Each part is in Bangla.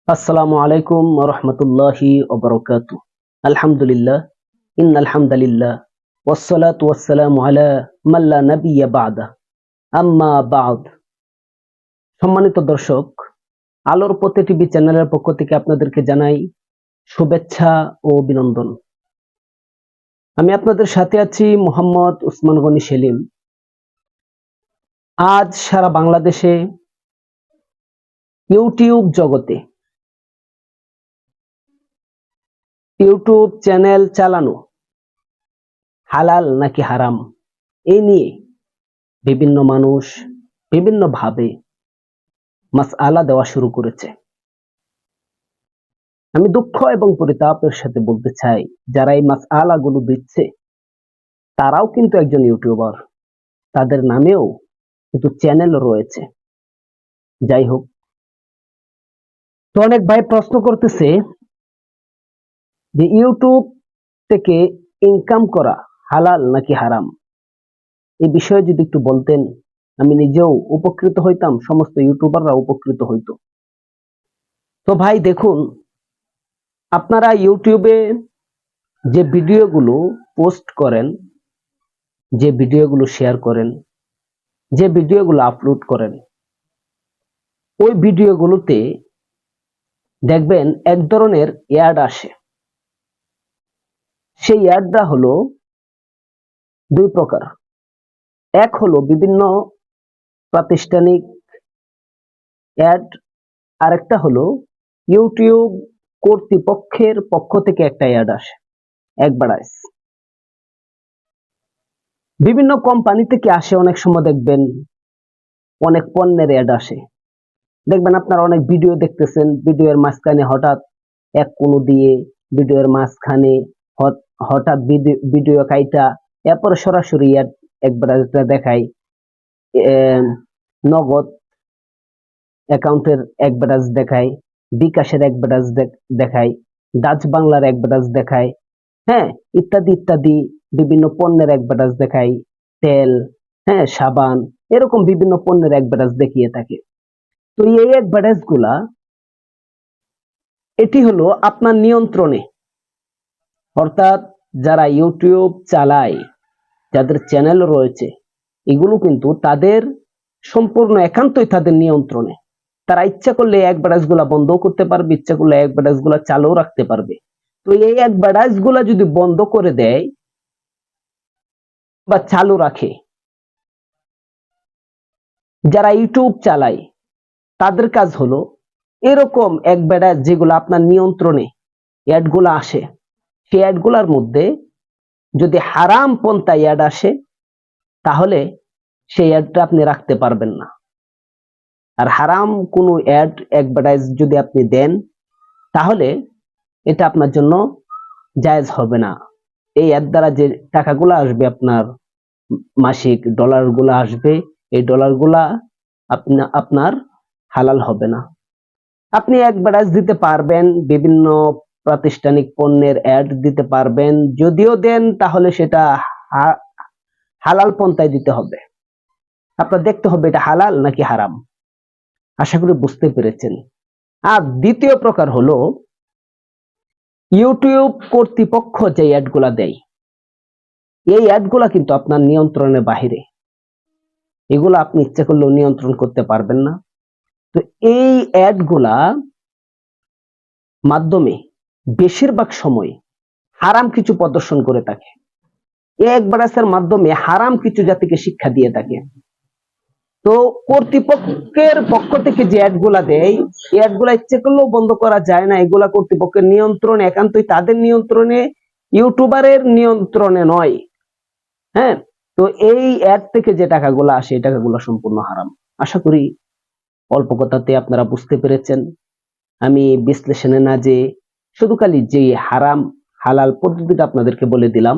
আসসালামু আলাইকুম রহমতুল্লাহি ওবরকাতু। আলহামদুলিল্লাহ, ইন্নাল হামদালিল্লাহ, ওয়াসসালাতু ওয়াসসালামু আলা মাল্লা নাবিয়্যা বা'দা, আম্মা বা'দ। সম্মানিত দর্শক, আলোর পথে টিভি চ্যানেলের পক্ষ থেকে আপনাদেরকে জানাই শুভেচ্ছা ও অভিনন্দন। আমি আপনাদের সাথে আছি মোহাম্মদ উসমান গনি সেলিম। আজ সারা বাংলাদেশে ইউটিউব জগতে ইউটিউব চ্যানেল চালানো হালাল নাকি হারাম, এই নিয়ে বিভিন্ন মানুষ বিভিন্নভাবে মাসআলা দেওয়া শুরু করেছে। আমি দুঃখ এবং পরিতাপের সাথে বলতে চাই, যারা এই মাসআলা গুলো দিচ্ছে তারাও কিন্তু একজন ইউটিউবার, তাদের নামেও কিন্তু চ্যানেল রয়েছে। যাই হোক, তো অনেক ভাই প্রশ্ন করতেছে যে ইউটিউব থেকে ইনকাম করা হালাল নাকি হারাম। এই বিষয়ে যদি একটু বলতেন, আমি নিজেও উপকৃত হইতাম, সমস্ত ইউটিউবাররা উপকৃত হইতো। তো ভাই দেখুন, আপনারা ইউটিউবে যে ভিডিওগুলো পোস্ট করেন, যে ভিডিওগুলো শেয়ার করেন, যে ভিডিওগুলো আপলোড করেন, ওই ভিডিওগুলোতে দেখবেন এক ধরনের অ্যাড আসে। সেই অ্যাডটা হলো দুই প্রকার। এক হলো বিভিন্ন প্রাতিষ্ঠানিক অ্যাড, আরেকটা হলো ইউটিউব কর্তৃপক্ষের পক্ষ থেকে একটা অ্যাড আসে, অ্যাডভার্টাইজ। বিভিন্ন কোম্পানি থেকে আসে, অনেক সময় দেখবেন অনেক পণ্যের অ্যাড আসে। দেখবেন আপনারা অনেক ভিডিও দেখতেছেন, ভিডিওর মাঝখানে হঠাৎ এক কোনো দিয়ে ভিডিওর মাঝখানে হঠাৎ ভিডিও কাইটা এরপর সরাসরি অ্যাডভার্টাইজটা দেখায়। নগদ অ্যাকাউন্টের অ্যাডভার্টাইজ দেখায়, বিকাশের অ্যাডভার্টাইজ দেখায়, ডাচ বাংলার অ্যাডভার্টাইজ দেখায়, হ্যাঁ, ইত্যাদি ইত্যাদি বিভিন্ন পণ্যের অ্যাডভার্টাইজ দেখায়, তেল, হ্যাঁ, সাবান, এরকম বিভিন্ন পণ্যের অ্যাডভার্টাইজ দেখিয়ে থাকে। তো এই অ্যাডভার্টাইজ গুলা, এটি হলো আপনার নিয়ন্ত্রণে, অর্থাৎ যারা ইউটিউব চালায়, যাদের চ্যানেল রয়েছে, এগুলো কিন্তু তাদের সম্পূর্ণ একান্তই তাদের নিয়ন্ত্রণে। তারা ইচ্ছা করলে অ্যাডভার্টাইজ গুলা বন্ধ করতে পারবে, ইচ্ছা করলে অ্যাডভার্টাইজ গুলা চালু রাখতে পারবে। তো এই অ্যাডভার্টাইজ গুলা যদি বন্ধ করে দেয় বা চালু রাখে, যারা ইউটিউব চালায় তাদের কাজ হলো এরকম অ্যাডভার্টাইজ যেগুলো আপনার নিয়ন্ত্রণে অ্যাড গুলা আসে, সেই অ্যাড গুলার মধ্যে যদি হারাম পন্থায় অ্যাড আসে, তাহলে সেই অ্যাডটা আপনি রাখতে পারবেন না। আর হারাম কোনো অ্যাড অ্যাডভার্টাইজ যদি আপনি দেন, তাহলে এটা আপনার জন্য জায়েজ হবে না। এই অ্যাড দ্বারা যে টাকাগুলো আসবে, আপনার মাসিক ডলারগুলো আসবে, এই ডলারগুলা আপনার হালাল হবে না। আপনি অ্যাডভার্টাইজ দিতে পারবেন, বিভিন্ন প্রাতিষ্ঠানিক পণ্যের অ্যাড দিতে পারবেন, যদিও দেন তাহলে সেটা হালাল পন্থায় দিতে হবে। আপনার দেখতে হবে এটা হালাল নাকি হারাম। আশা করি বুঝতে পেরেছেন। আর দ্বিতীয় প্রকার হলো ইউটিউব কর্তৃপক্ষ যে অ্যাডগুলা দেয়, এই অ্যাডগুলা কিন্তু আপনার নিয়ন্ত্রণের বাহিরে, এগুলো আপনি ইচ্ছা করলেও নিয়ন্ত্রণ করতে পারবেন না। তো এই অ্যাডগুলা মাধ্যমে বেশিরভাগ সময় হারাম কিছু প্রদর্শন করে থাকে। এই অ্যাডভার্টাইজের মাধ্যমে হারাম কিছু জাতিকে শিক্ষা দিয়ে থাকে। তো কর্তৃপক্ষের পক্ষ থেকে যে অ্যাডগুলা দেয়, এই অ্যাডগুলা ইচ্ছে করলেও বন্ধ করা যায় না। এগুলা কর্তৃপক্ষের নিয়ন্ত্রণে, একান্তই তাদের নিয়ন্ত্রণে, ইউটিউবারের নিয়ন্ত্রণে নয়। হ্যাঁ, তো এই অ্যাড থেকে যে টাকাগুলো আসে, এই টাকাগুলো সম্পূর্ণ হারাম। আশা করি অল্প কথাতে আপনারা বুঝতে পেরেছেন। আমি বিশ্লেষণে না যে শুধু খালি যে হারাম হালাল পদ্ধতিটা আপনাদেরকে বলে দিলাম।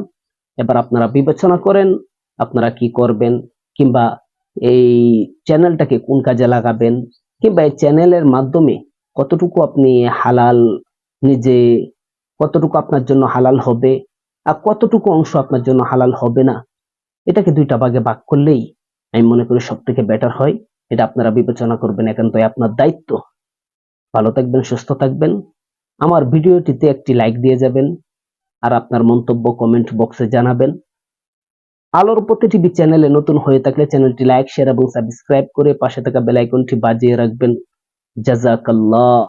এবার আপনারা বিবেচনা করেন আপনারা কি করবেন, কিংবা এই চ্যানেলটাকে কোন কাজে লাগাবেন, কিংবা এই চ্যানেলের মাধ্যমে কতটুকু আপনি হালাল, নিজে কতটুকু আপনার জন্য হালাল হবে আর কতটুকু অংশ আপনার জন্য হালাল হবে না। এটাকে দুইটা ভাগে ভাগ করলেই আমি মনে করি সব থেকে বেটার হয়। এটা আপনারা বিবেচনা করবেন, একান্তই আপনার দায়িত্ব। ভালো থাকবেন, সুস্থ থাকবেন। আমার ভিডিওটিতে একটি লাইক দিয়ে যাবেন আর আপনার মন্তব্য কমেন্ট বক্সে জানাবেন। আলোর পথে টিভি চ্যানেলে নতুন হয়ে থাকলে চ্যানেলটি লাইক, শেয়ার এবং সাবস্ক্রাইব করে পাশে থাকা বেল আইকনটি বাজিয়ে রাখবেন। জাযাকাল্লাহ।